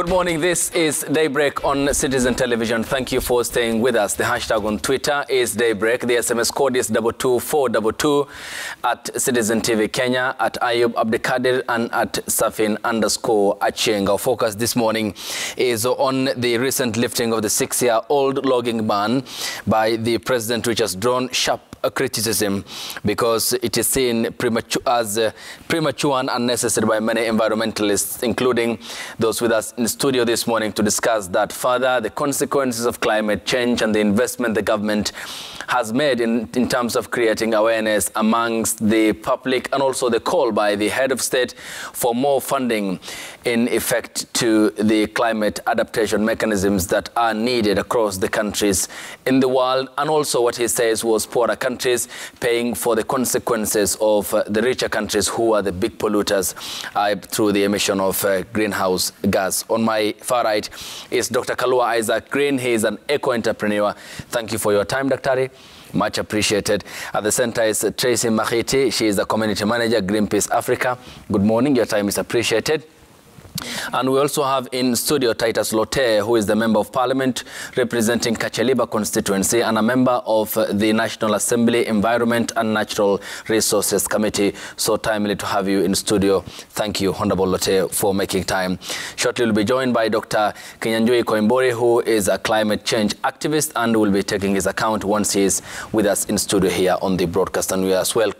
Good morning. This is Daybreak on Citizen Television. Thank you for staying with us. The hashtag on Twitter is Daybreak. The SMS code is 22422 at Citizen TV Kenya, at Ayub Abdikadir, and at Safin_Acheng. Our focus this morning is on the recent lifting of the 6-year-old logging ban by the president, which has drawn sharp criticism because it is seen as premature and unnecessary by many environmentalists, including those with us in the studio this morning to discuss that further, the consequences of climate change and the investment the government has made in terms of creating awareness amongst the public, and also the call by the head of state for more funding in effect to the climate adaptation mechanisms that are needed across the countries in the world, and also what he says was poorer countries paying for the consequences of the richer countries who are the big polluters through the emission of greenhouse gas. On my far right is Dr. Kalua Isaac Green. He is an eco-entrepreneur. Thank you for your time, Dr. Much appreciated. At the center is Tracy Mahiti. She is the community manager, Greenpeace Africa. Good morning. Your time is appreciated. And we also have in studio Titus Lote, who is the Member of Parliament representing Kacheliba constituency and a member of the National Assembly Environment and Natural Resources Committee. So timely to have you in studio. Thank you, Honorable Lote, for making time. Shortly we'll be joined by Dr. Kinyanjui Koimbori, who is a climate change activist and will be taking his account once he is with us in studio here on the broadcast. And we as well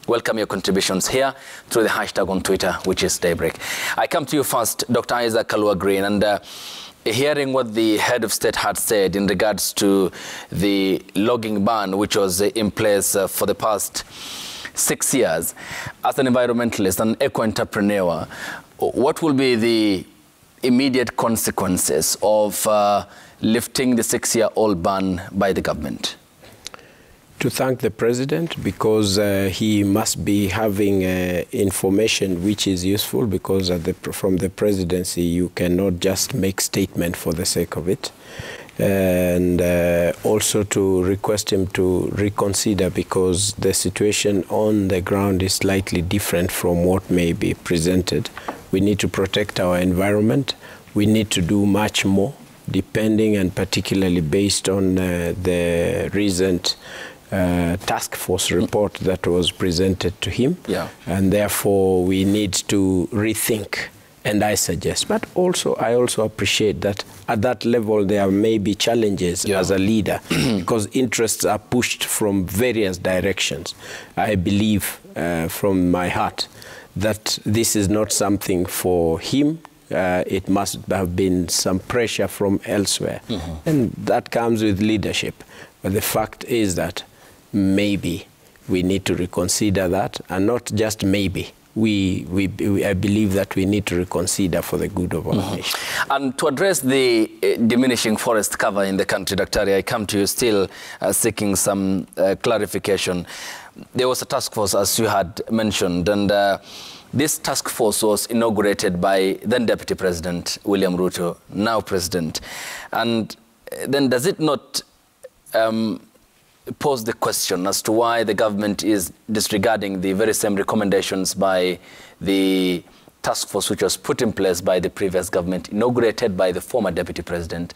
welcome your contributions here through the hashtag on Twitter, which is Daybreak. I come to you first, Dr. Isaac Kalua Green, and hearing what the head of state had said in regards to the logging ban, which was in place for the past 6 years. As an environmentalist, an eco-entrepreneur, what will be the immediate consequences of lifting the 6-year-old ban by the government? To thank the president, because he must be having information which is useful, because from the presidency you cannot just make statement for the sake of it. And also to request him to reconsider, because the situation on the ground is slightly different from what may be presented. We need to protect our environment. We need to do much more, depending and particularly based on the recent task force report that was presented to him. Yeah. And therefore we need to rethink, and I suggest, but also I also appreciate that at that level there may be challenges as a leader because interests are pushed from various directions. I believe from my heart that this is not something for him. It must have been some pressure from elsewhere, and that comes with leadership. But the fact is that maybe we need to reconsider that, and not just maybe. I believe that we need to reconsider for the good of our nation. And to address the diminishing forest cover in the country, Dr. I come to you still seeking some clarification. There was a task force, as you had mentioned, and this task force was inaugurated by then Deputy President William Ruto, now President. And then does it not pose the question as to why the government is disregarding the very same recommendations by the task force which was put in place by the previous government, inaugurated by the former Deputy President?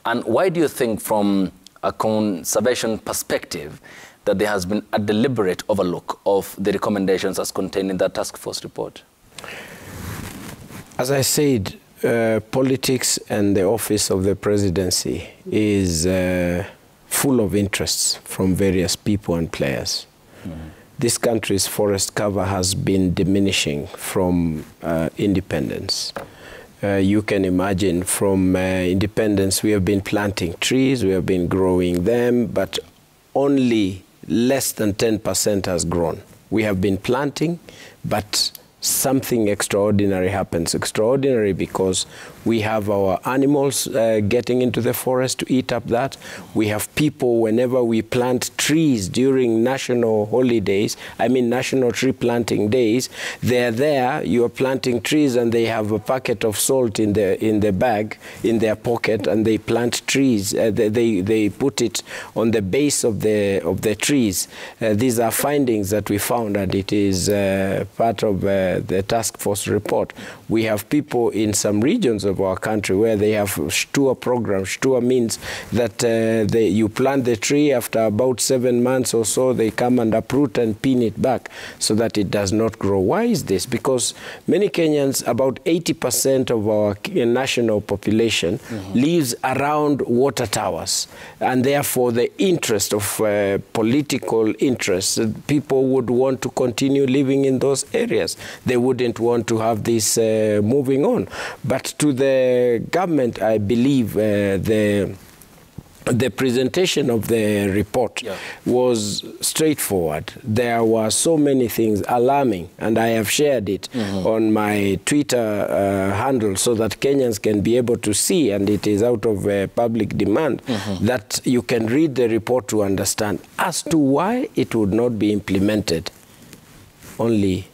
And why do you think, from a conservation perspective, that there has been a deliberate overlook of the recommendations as contained in that task force report? As I said, politics and the office of the presidency is full of interests from various people and players. This country's forest cover has been diminishing from independence. You can imagine from independence we have been planting trees, we have been growing them, but only less than 10% has grown. We have been planting, but something extraordinary happens. Extraordinary because we have our animals getting into the forest to eat up that. We have people, whenever we plant trees during national holidays, I mean national tree planting days, they're there, you're planting trees and they have a packet of salt in the bag, in their pocket, and they plant trees. They put it on the base of the trees. These are findings that we found, and it is part of the task force report. We have people in some regions of of our country where they have STUA programs, STUA means that you plant the tree, after about 7 months or so, they come and uproot and pin it back so that it does not grow. Why is this? Because many Kenyans, about 80% of our national population lives around water towers, and therefore the interest of political interests, people would want to continue living in those areas. They wouldn't want to have this moving on. But to the government, I believe the presentation of the report was straightforward. There were so many things alarming, and I have shared it on my Twitter handle so that Kenyans can be able to see, and it is out of public demand, that you can read the report to understand as to why it would not be implemented only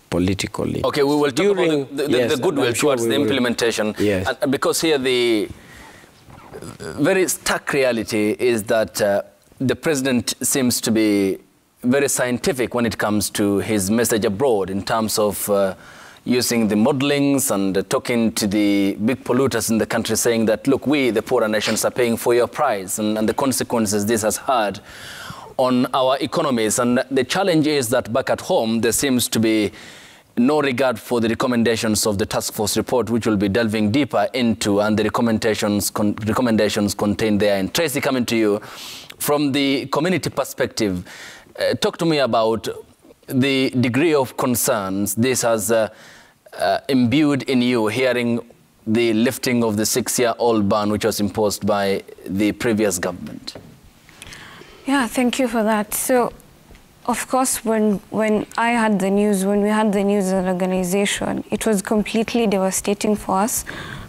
politically. Okay, we will talk about the goodwill towards the implementation. Yes. And because here the very stark reality is that the president seems to be very scientific when it comes to his message abroad in terms of using the modelings and talking to the big polluters in the country, saying that, look, we, the poorer nations, are paying for your price, and the consequences this has had on our economies. And the challenge is that back at home, there seems to be no regard for the recommendations of the task force report, which we'll be delving deeper into, and the recommendations contained therein. Tracy, coming to you, from the community perspective, talk to me about the degree of concerns this has imbued in you, hearing the lifting of the 6-year-old ban, which was imposed by the previous government. Yeah, thank you for that. So, of course, when I had the news, when we had the news as an organization, it was completely devastating for us,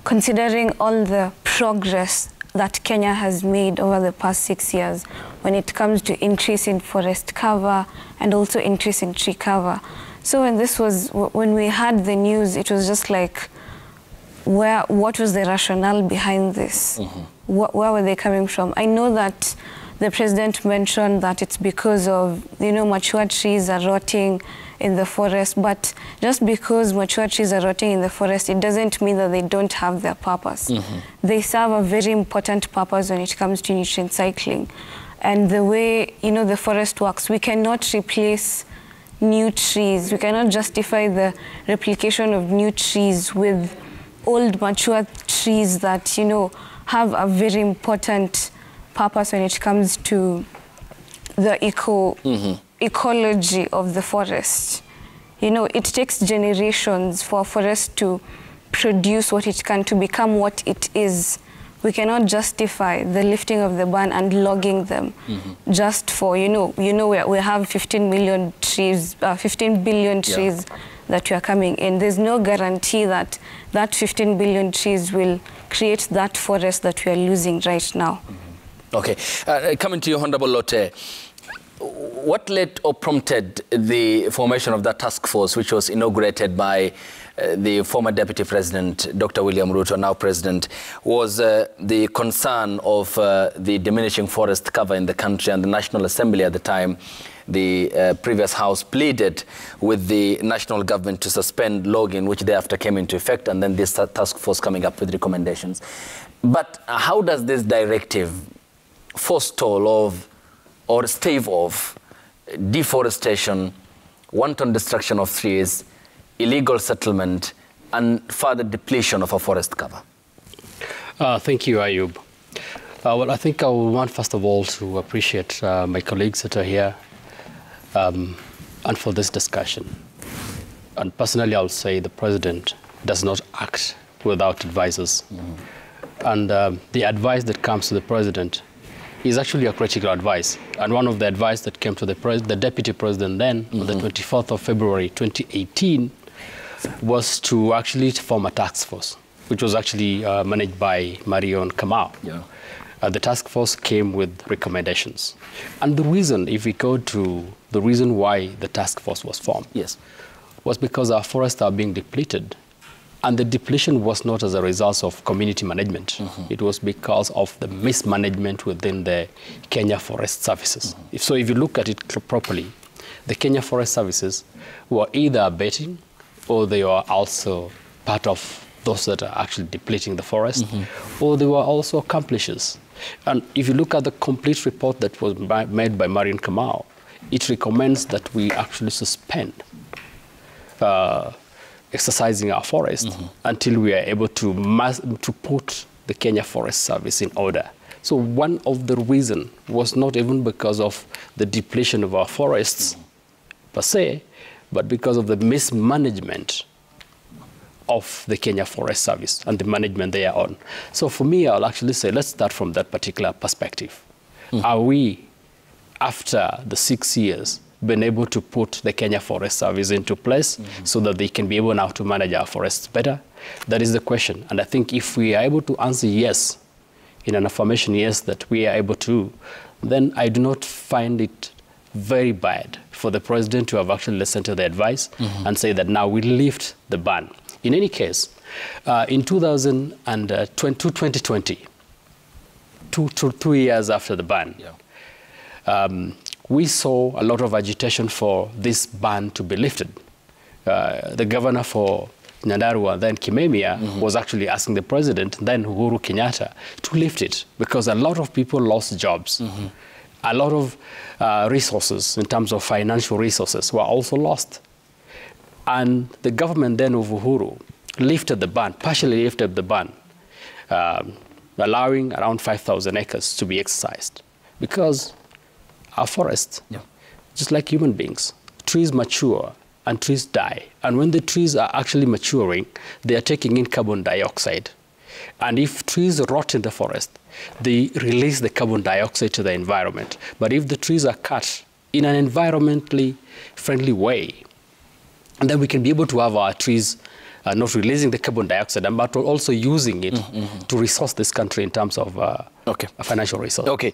considering all the progress that Kenya has made over the past 6 years when it comes to increasing forest cover and also increasing tree cover. So when we had the news, it was just like, what was the rationale behind this? Where were they coming from? I know that the president mentioned that it's because of, mature trees are rotting in the forest, but just because mature trees are rotting in the forest, it doesn't mean that they don't have their purpose. They serve a very important purpose when it comes to nutrient cycling. And the way, the forest works, we cannot replace new trees. We cannot justify the replication of new trees with old mature trees that, have a very important purpose when it comes to the ecology of the forest. It takes generations for a forest to produce what it can, to become what it is. We cannot justify the lifting of the ban and logging them just for, we have 15 billion trees that we are coming in. There's no guarantee that that 15 billion trees will create that forest that we are losing right now. Okay, coming to you, Honorable Lotte, what led or prompted the formation of that task force, which was inaugurated by the former Deputy President, Dr. William Ruto, now President, was the concern of the diminishing forest cover in the country, and the National Assembly at the time, the previous House, pleaded with the national government to suspend logging, which thereafter came into effect, and then this task force coming up with recommendations. But how does this directive forestall or stave off deforestation, wanton destruction of trees, illegal settlement, and further depletion of our forest cover? Thank you, Ayub. Well, I think I would want, first of all, to appreciate my colleagues that are here and for this discussion. And personally, I'll say the President does not act without advisors. And the advice that comes to the President is actually a critical advice. And one of the advice that came to the Deputy President then, on the 24th of February 2018, was to actually form a task force, which was actually managed by Marion Kamau. The task force came with recommendations. And the reason, if we go to the reason why the task force was formed, was because our forests are being depleted. And the depletion was not as a result of community management. It was because of the mismanagement within the Kenya Forest Services. If you look at it properly, the Kenya Forest Services were either abating or they were also part of those that are actually depleting the forest, or they were also accomplices. And if you look at the complete report that was made by Marian Kamau, it recommends that we actually suspend exercising our forest until we are able to put the Kenya Forest Service in order. So one of the reasons was not even because of the depletion of our forests per se, but because of the mismanagement of the Kenya Forest Service and the management they are on. So for me, I'll actually say, let's start from that particular perspective. Are we, after the 6 years, been able to put the Kenya Forest Service into place so that they can be able now to manage our forests better? That is the question. And I think if we are able to answer yes, in an affirmation yes, that we are able to, then I do not find it very bad for the president to have actually listened to the advice and say that now we lift the ban. In any case, in 2020, 2 years after the ban, we saw a lot of agitation for this ban to be lifted. The governor for Nyandarua, then Kimemia, was actually asking the president, then Uhuru Kenyatta, to lift it because a lot of people lost jobs. A lot of resources in terms of financial resources were also lost. And the government then of Uhuru lifted the ban, partially lifted the ban, allowing around 5,000 acres to be exercised. Because our forests, just like human beings, trees mature and trees die. And when the trees are actually maturing, they are taking in carbon dioxide. And if trees rot in the forest, they release the carbon dioxide to the environment. But if the trees are cut in an environmentally friendly way, and then we can be able to have our trees not releasing the carbon dioxide, but also using it to resource this country in terms of financial resource. Okay,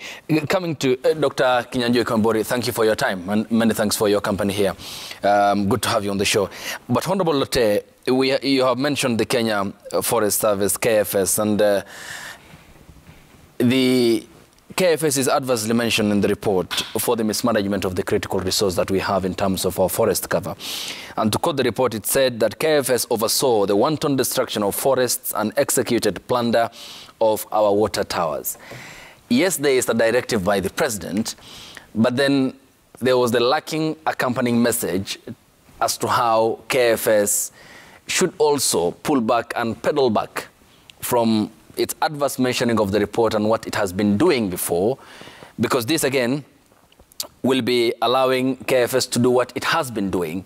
coming to Dr. Kinyanjui Kambori, thank you for your time and many thanks for your company here. Good to have you on the show. But Honorable Lote, you have mentioned the Kenya Forest Service, KFS, and the KFS is adversely mentioned in the report for the mismanagement of the critical resource that we have in terms of our forest cover. And to quote the report, it said that KFS oversaw the wanton destruction of forests and executed plunder of our water towers. Yes, there is a directive by the president, but then there was the lacking accompanying message as to how KFS should also pull back and pedal back from its adverse mentioning of the report and what it has been doing before, because this again will be allowing KFS to do what it has been doing.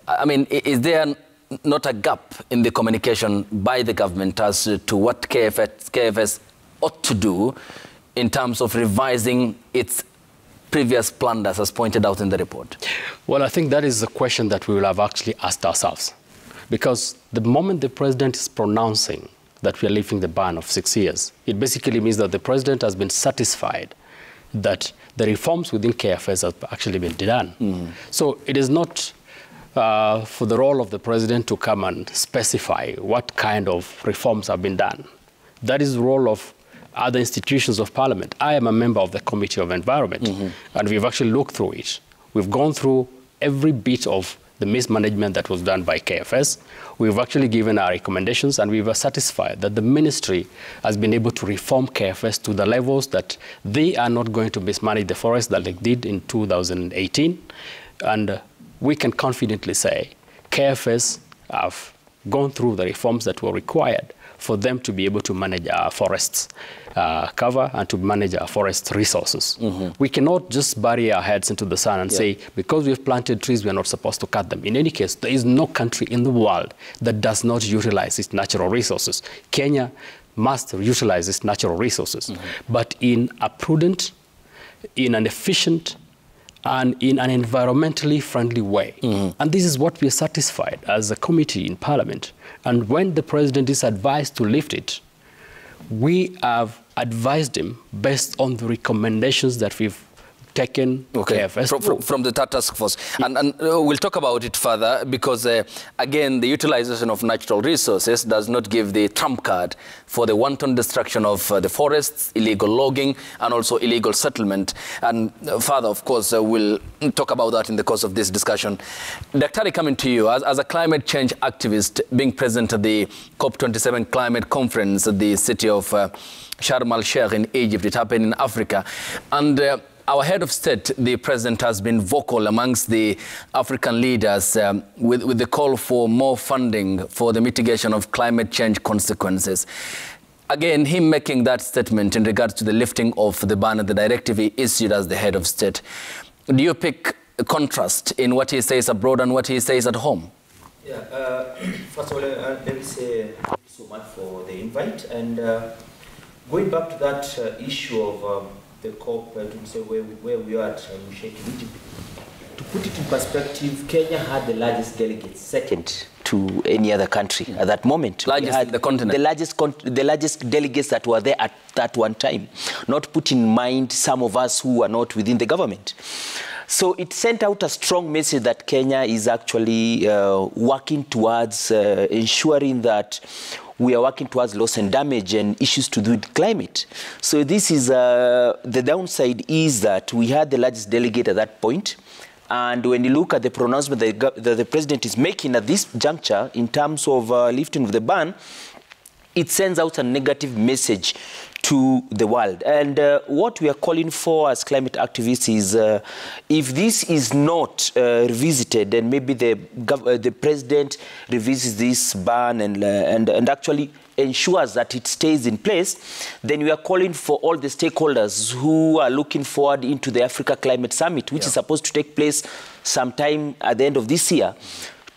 I mean, is there not a gap in the communication by the government as to what KFS ought to do in terms of revising its previous blunders as pointed out in the report? Well, I think that is a question that we will have actually asked ourselves, because the moment the president is pronouncing that we are lifting the ban of 6 years, it basically means that the president has been satisfied that the reforms within KFS have actually been done. So it is not for the role of the president to come and specify what kind of reforms have been done. That is the role of other institutions of parliament. I am a member of the Committee of Environment, and we've actually looked through it. We've gone through every bit of the mismanagement that was done by KFS. We've actually given our recommendations, and we were satisfied that the ministry has been able to reform KFS to the levels that they are not going to mismanage the forest that they did in 2018. And we can confidently say KFS have gone through the reforms that were required for them to be able to manage our forests cover and to manage our forest resources. We cannot just bury our heads into the sand and say, because we've planted trees, we are not supposed to cut them. In any case, there is no country in the world that does not utilize its natural resources. Kenya must utilize its natural resources, but in a prudent, in an efficient, and in an environmentally friendly way. And this is what we are satisfied as a committee in Parliament. And when the president is advised to lift it, we have advised him based on the recommendations that we've taken care of. From the task force. And we'll talk about it further because, again, the utilization of natural resources does not give the trump card for the wanton destruction of the forests, illegal logging, and also illegal settlement. And further, of course, we'll talk about that in the course of this discussion. Daktari, coming to you, as a climate change activist being present at the COP27 climate conference at the city of Sharm el-Sheikh in Egypt. It happened in Africa. And our head of state, the president, has been vocal amongst the African leaders with the call for more funding for the mitigation of climate change consequences. Again, him making that statement in regards to the lifting of the ban and the directive he issued as the head of state. Do you pick a contrast in what he says abroad and what he says at home? Yeah, first of all, let me say thank you so much for the invite. And going back to that issue of the COP, to say where we are at Sheikh in Egypt, to put it in perspective, Kenya had the largest delegates, second to any other country at that moment. Largest in the continent. The largest delegates that were there at that one time. Not put in mind some of us who are not within the government. So it sent out a strong message that Kenya is actually working towards ensuring that we are working towards loss and damage and issues to do with climate. So this is, the downside is that we had the largest delegate at that point. And when you look at the pronouncement that the president is making at this juncture in terms of lifting of the ban, it sends out a negative message to the world. And what we are calling for as climate activists is if this is not revisited, and maybe the president revisits this ban and actually ensures that it stays in place, then we are calling for all the stakeholders who are looking forward into the Africa Climate Summit, which is supposed to take place sometime at the end of this year,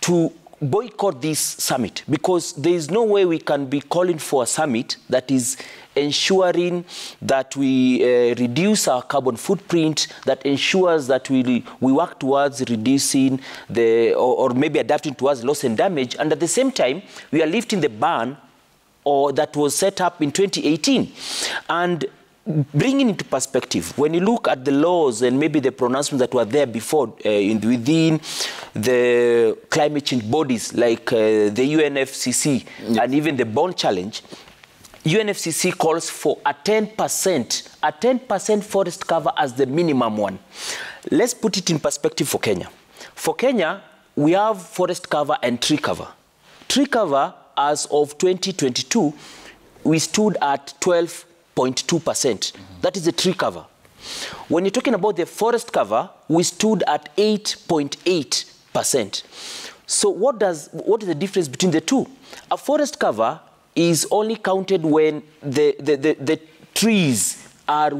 to boycott this summit, because there is no way we can be calling for a summit that is ensuring that we reduce our carbon footprint, that ensures that we work towards reducing or maybe adapting towards loss and damage, and at the same time we are lifting the ban that was set up in 2018. And bringing into perspective, when you look at the laws and maybe the pronouncements that were there before within the climate change bodies like the UNFCCC and even the Bond Challenge, UNFCCC calls for a 10% forest cover as the minimum one. Let's put it in perspective for Kenya. For Kenya, we have forest cover and tree cover. Tree cover, as of 2022, we stood at 12.2%. That is the tree cover. When you're talking about the forest cover, we stood at 8.8%. So what is the difference between the two? A forest cover is only counted when the trees are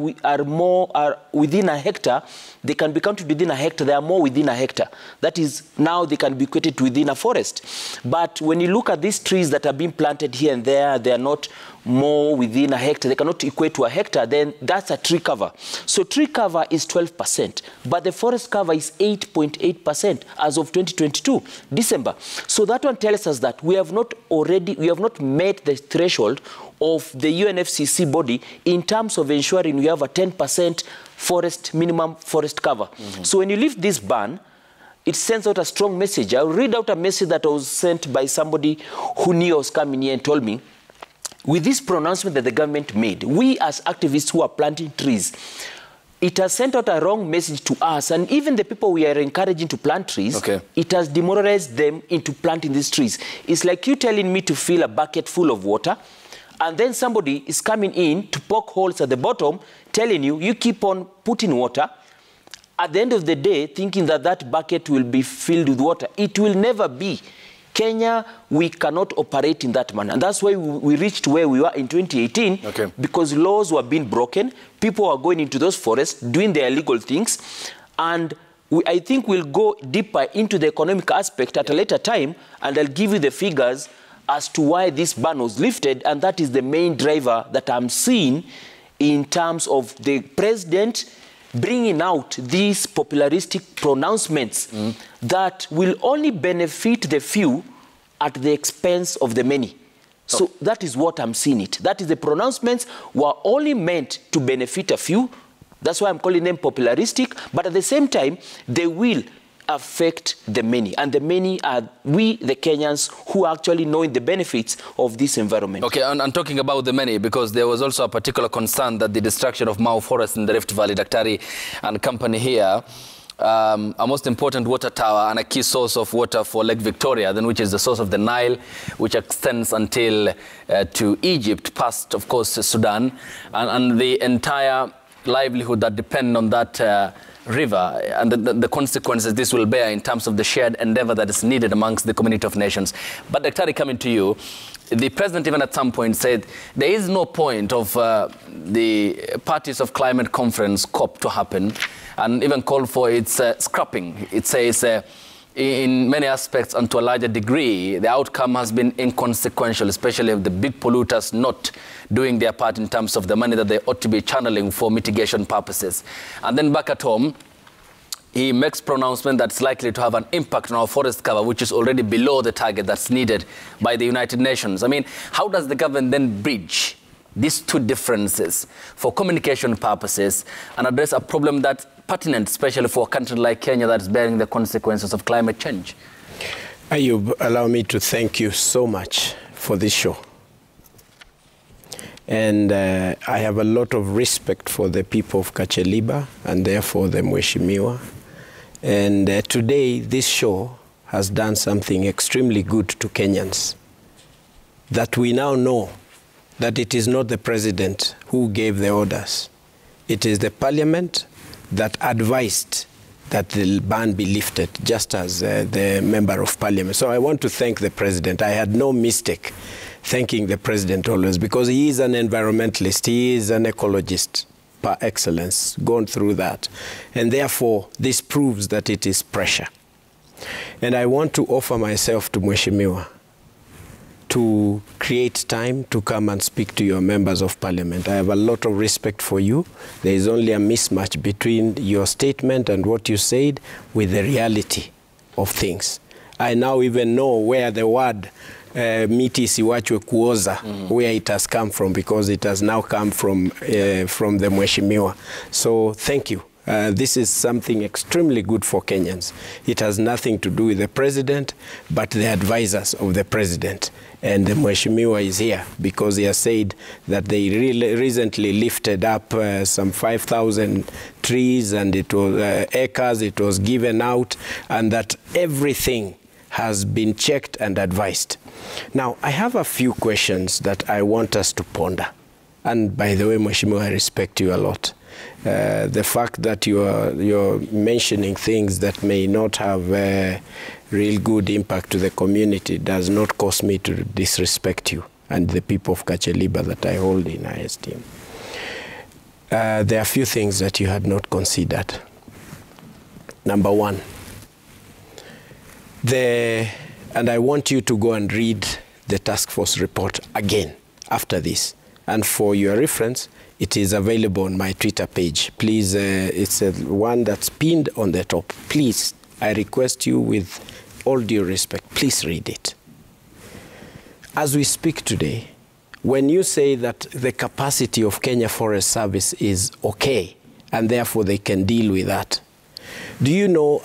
within a hectare. They can be counted within a hectare. They are more within a hectare. That is, now they can be equated within a forest. But when you look at these trees that are being planted here and there, they are not more within a hectare. They cannot equate to a hectare. Then that's a tree cover. So tree cover is 12%, but the forest cover is 8.8% as of 2022 December. So that one tells us that we have not met the threshold of the UNFCCC body in terms of ensuring we have a 10% minimum forest cover. So when you lift this ban, it sends out a strong message. I'll read out a message that was sent by somebody who knew I was coming here and told me, with this pronouncement that the government made, we as activists who are planting trees, it has sent out a wrong message to us, and even the people we are encouraging to plant trees, it has demoralized them into planting these trees. It's like you telling me to fill a bucket full of water, and then somebody is coming in to poke holes at the bottom, telling you, you keep on putting water. At the end of the day, thinking that that bucket will be filled with water. It will never be. Kenya, we cannot operate in that manner. And that's why we reached where we were in 2018, because laws were being broken. People were going into those forests, doing their illegal things. And I think we'll go deeper into the economic aspect at a later time, and I'll give you the figures as to why this ban was lifted. And that is the main driver that I'm seeing in terms of the president bringing out these popularistic pronouncements that will only benefit the few at the expense of the many. So that is what I'm seeing it. That is, the pronouncements were only meant to benefit a few That's why I'm calling them popularistic, but at the same time, they will affect the many. And the many are we, the Kenyans, who are actually knowing the benefits of this environment. Okay, and talking about the many, because there was also a particular concern that the destruction of Mau Forest in the Rift Valley, Daktari and company here, a most important water tower and a key source of water for Lake Victoria, then which is the source of the Nile, which extends until to Egypt, past, of course, Sudan, and the entire livelihood that depend on that river and the consequences this will bear in terms of the shared endeavor that is needed amongst the community of nations. But Daktari, coming to you, the president even at some point said there is no point of the Parties of Climate Conference, COP, to happen, and even called for its scrapping. It says in many aspects and to a larger degree, the outcome has been inconsequential, especially of the big polluters not doing their part in terms of the money that they ought to be channeling for mitigation purposes. And then back at home, he makes pronouncement that's likely to have an impact on our forest cover, which is already below the target that's needed by the United Nations. I mean, how does the government then bridge these two differences for communication purposes and address a problem that's pertinent, especially for a country like Kenya that is bearing the consequences of climate change? Ayub, allow me to thank you so much for this show. And I have a lot of respect for the people of Kacheliba and therefore the Mheshimiwa. And today, this show has done something extremely good to Kenyans, that we now know that it is not the president who gave the orders. It is the parliament that advised that the ban be lifted, just as the member of parliament. So I want to thank the president. I had no mistake thanking the president always, because he is an environmentalist, he is an ecologist par excellence, gone through that. And therefore, this proves that it is pressure. And I want to offer myself to Mheshimiwa to create time to come and speak to your members of parliament. I have a lot of respect for you. There is only a mismatch between your statement and what you said with the reality of things. I now even know where the word miti siwachwe kuoza, where it has come from, because it has now come from the Mheshimiwa. So thank you. This is something extremely good for Kenyans. It has nothing to do with the president, but the advisors of the president. And the Mheshimiwa is here because he has said that they recently lifted up some 5,000 trees, and it was acres, it was given out, and that everything has been checked and advised. Now, I have a few questions that I want us to ponder. And by the way, Mheshimiwa, I respect you a lot. The fact that you're mentioning things that may not have real good impact to the community does not cause me to disrespect you and the people of Kacheliba that I hold in high esteem. There are a few things that you had not considered. Number one, and I want you to go and read the task force report again after this. And for your reference, it is available on my Twitter page. Please, it's one that's pinned on the top. Please, I request you with all due respect, please read it. As we speak today, when you say that the capacity of Kenya Forest Service is okay, and therefore they can deal with that, do you know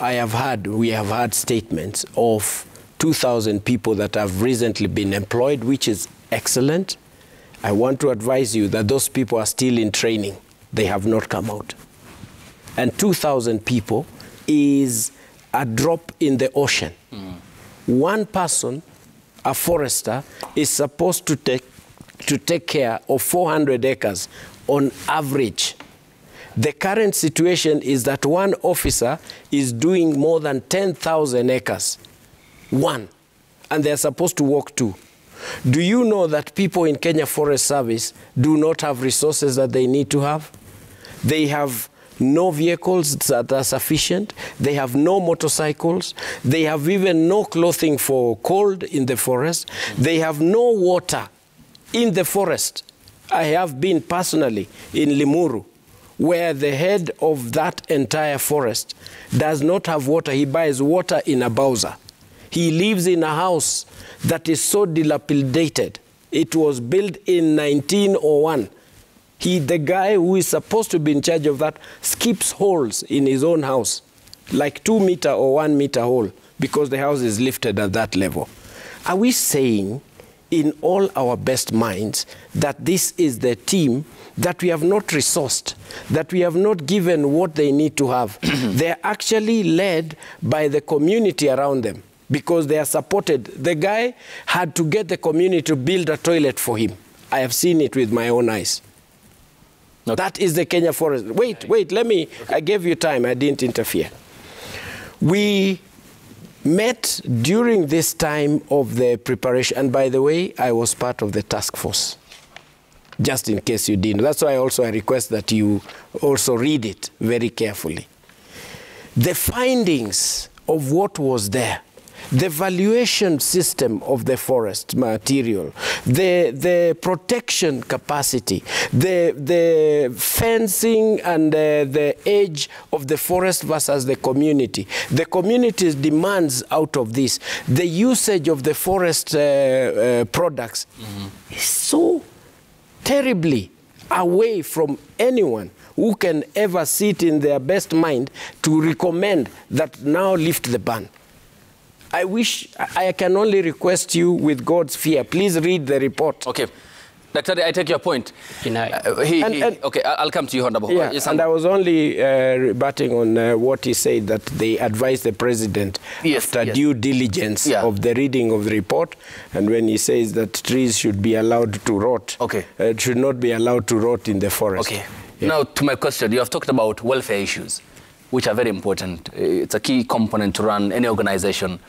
we have had statements of 2,000 people that have recently been employed, which is excellent. I want to advise you that those people are still in training. They have not come out. And 2,000 people is a drop in the ocean. One person, a forester, is supposed to take care of 400 acres on average. The current situation is that one officer is doing more than 10,000 acres. One. And they're supposed to work two. Do you know that people in Kenya Forest Service do not have resources that they need to have? They have no vehicles that are sufficient. They have no motorcycles. They have even no clothing for cold in the forest. They have no water in the forest. I have been personally in Limuru, where the head of that entire forest does not have water. He buys water in a Bowser. He lives in a house that is so dilapidated. It was built in 1901. The guy who is supposed to be in charge of that skips holes in his own house, like 2 meter or 1 meter hole, because the house is lifted at that level. Are we saying in all our best minds that this is the team that we have not resourced, that we have not given what they need to have? They're actually led by the community around them because they are supported. The guy had to get the community to build a toilet for him. I have seen it with my own eyes. Okay. That is the Kenya Forest. Wait, I gave you time, I didn't interfere. We met during this time of the preparation, and by the way, I was part of the task force, just in case you didn't. That's why I request that you also read it very carefully. The findings of what was there, the valuation system of the forest material, the protection capacity, the fencing and the edge of the forest versus the community's demands out of this, the usage of the forest products is so terribly away from anyone who can ever sit in their best mind to recommend that now lift the ban. I can only request you with God's fear, please read the report. Okay. Dr. I take your point. Okay, I'll come to you, Honorable. Yeah, yes, and I was only rebutting on what he said, that they advised the president after due diligence of the reading of the report, and when he says that trees should be allowed to rot, should not be allowed to rot in the forest. Okay. Yeah. Now, to my question, you have talked about welfare issues, which are very important. It's a key component to run any organization.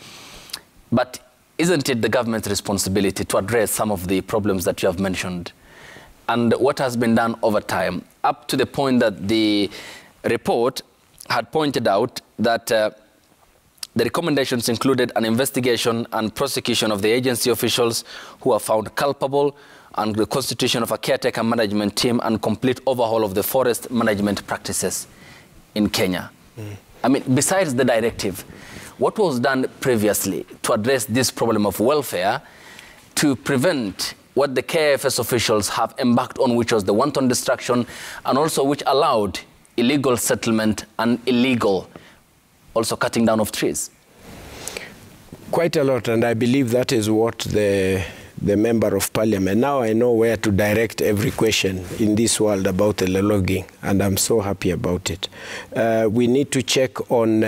But isn't it the government's responsibility to address some of the problems that you have mentioned? And what has been done over time, up to the point that the report had pointed out that the recommendations included an investigation and prosecution of the agency officials who are found culpable, and the constitution of a caretaker management team, and complete overhaul of the forest management practices in Kenya. I mean, besides the directive, what was done previously to address this problem of welfare to prevent what the KFS officials have embarked on, which was the wanton destruction, and also which allowed illegal settlement and illegal also cutting down of trees? Quite a lot, and I believe that is what the member of parliament, now I know where to direct every question in this world about the logging, and I'm so happy about it. We need to check on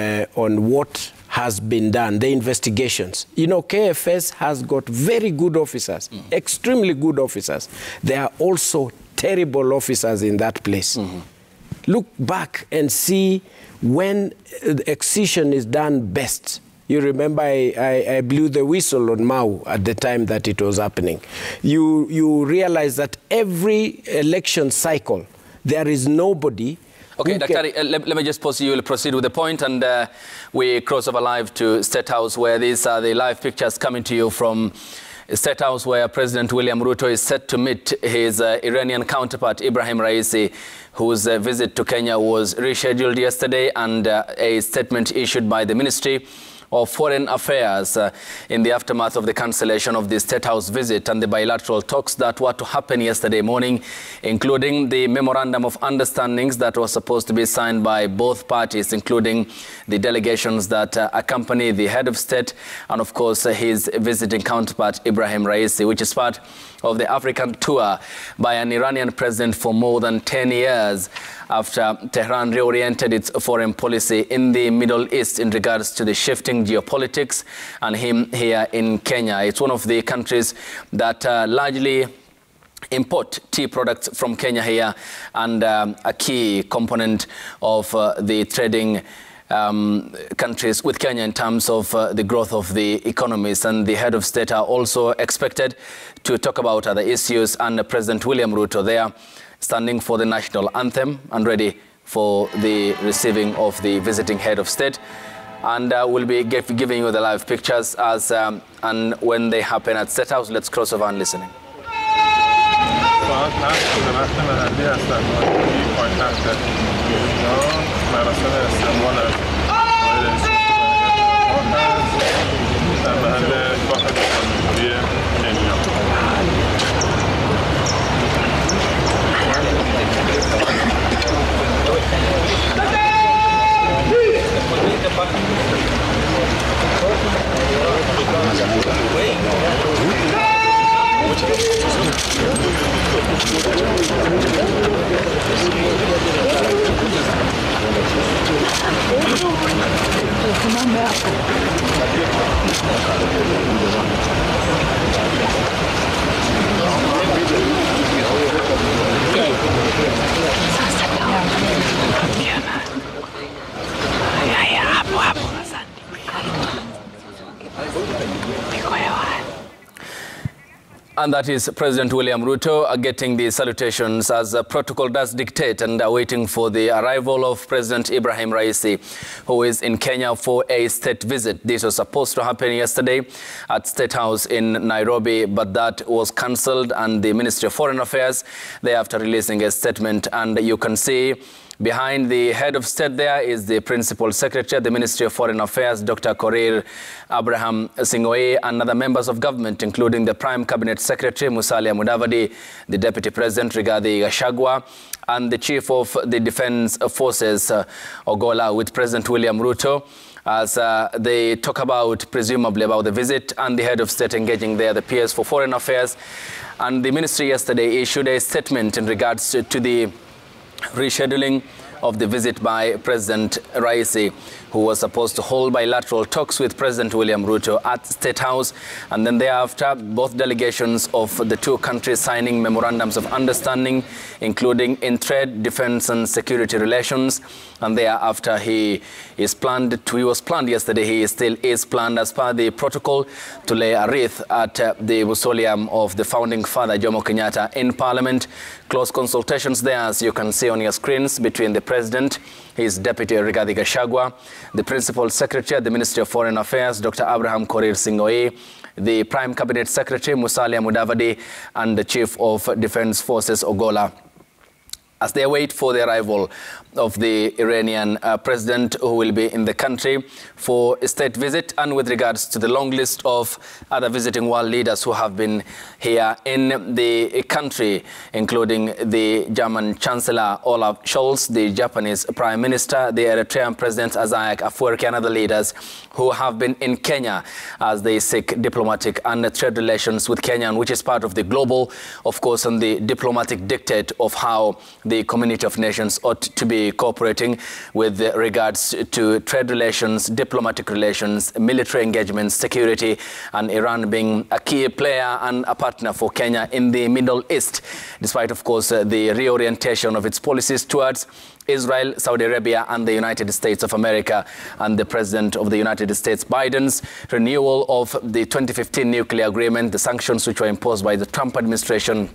what has been done, the investigations. You know, KFS has got very good officers, extremely good officers. There are also terrible officers in that place. Look back and see when excision is done best. You remember I blew the whistle on Mau at the time that it was happening. You realize that every election cycle, there is nobody. Okay, Dr. Let me just pause you. We'll proceed with the point, and we cross over live to State House, where these are the live pictures coming to you from State House, where President William Ruto is set to meet his Iranian counterpart, Ibrahim Raisi, whose visit to Kenya was rescheduled yesterday, and a statement issued by the Ministry of Foreign Affairs in the aftermath of the cancellation of the State House visit and the bilateral talks that were to happen yesterday morning, including the memorandum of understandings that was supposed to be signed by both parties, including the delegations that accompany the head of state and, of course, his visiting counterpart, Ibrahim Raisi, which is part of the African tour by an Iranian president for more than 10 years after Tehran reoriented its foreign policy in the Middle East in regards to the shifting geopolitics, and him here in Kenya. It's one of the countries that largely import tea products from Kenya here, and a key component of the trading countries with Kenya in terms of the growth of the economies. And the head of state are also expected to talk about other issues, and President William Ruto there standing for the national anthem and ready for the receiving of the visiting head of state. And we'll be giving you the live pictures as and when they happen at State House. Let's cross over and listen. And that is President William Ruto getting the salutations as protocol does dictate, and waiting for the arrival of President Ibrahim Raisi, who is in Kenya for a state visit. This was supposed to happen yesterday at State House in Nairobi, but that was cancelled, and the Ministry of Foreign Affairs, thereafter releasing a statement. And you can see behind the head of state there is the Principal Secretary at the Ministry of Foreign Affairs, Dr. Korir Abraham Singoe, and other members of government, including the Prime Cabinet Secretary, Musalia Mudavadi, the Deputy President, Rigathi Gachagua, and the Chief of the Defense Forces, Ogola, with President William Ruto, as they talk about, presumably, about the visit and the head of state engaging there, the PS for Foreign Affairs. And the ministry yesterday issued a statement in regards to the rescheduling of the visit by President Raisi, who was supposed to hold bilateral talks with President William Ruto at State House, and then thereafter both delegations of the two countries signing memorandums of understanding, including in trade, defense and security relations. And thereafter he was planned yesterday, he still is planned as per the protocol to lay a wreath at the mausoleum of the founding father Jomo Kenyatta in Parliament. Close consultations there, as you can see on your screens, between the President, his Deputy Rigathi Gachagua, the Principal Secretary at the Ministry of Foreign Affairs, Dr. Abraham Korir Singoe, the Prime Cabinet Secretary, Musalia Mudavadi, and the Chief of Defense Forces, Ogola, as they wait for the arrival of the Iranian president, who will be in the country for a state visit, and with regards to the long list of other visiting world leaders who have been here in the country, including the German Chancellor Olaf Scholz, the Japanese Prime Minister, the Eritrean President Isaias Afwerki, and other leaders who have been in Kenya as they seek diplomatic and trade relations with Kenya, which is part of the global, of course, and the diplomatic dictate of how the community of nations ought to be cooperating with regards to trade relations, diplomatic relations, military engagements, security, and Iran being a key player and a partner for Kenya in the Middle East, despite, of course, the reorientation of its policies towards Israel, Saudi Arabia, and the United States of America, and the President of the United States, Biden's renewal of the 2015 nuclear agreement, the sanctions which were imposed by the Trump administration.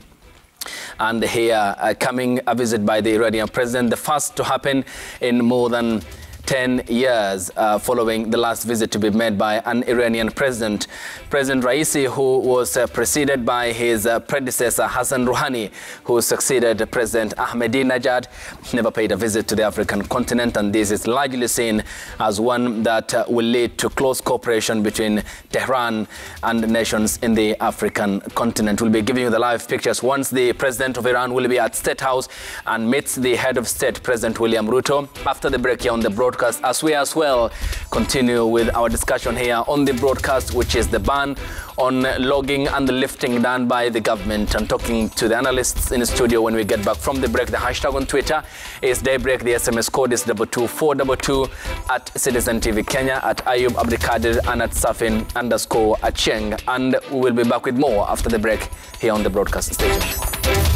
And here coming a visit by the Iranian president, the first to happen in more than 10 years following the last visit to be made by an Iranian president. President Raisi, who was preceded by his predecessor Hassan Rouhani, who succeeded President Ahmadinejad, never paid a visit to the African continent, and this is largely seen as one that will lead to close cooperation between Tehran and nations in the African continent. We'll be giving you the live pictures once the president of Iran will be at State House and meets the head of state, President William Ruto, after the break here on the broadcast, as we as well continue with our discussion here on the broadcast, which is the ban on logging and the lifting done by the government. And talking to the analysts in the studio when we get back from the break. The hashtag on Twitter is Daybreak. The SMS code is 22422 at Citizen TV Kenya, at Ayub Abdikadir, and at Safin_Acheng. And we will be back with more after the break here on the broadcast station.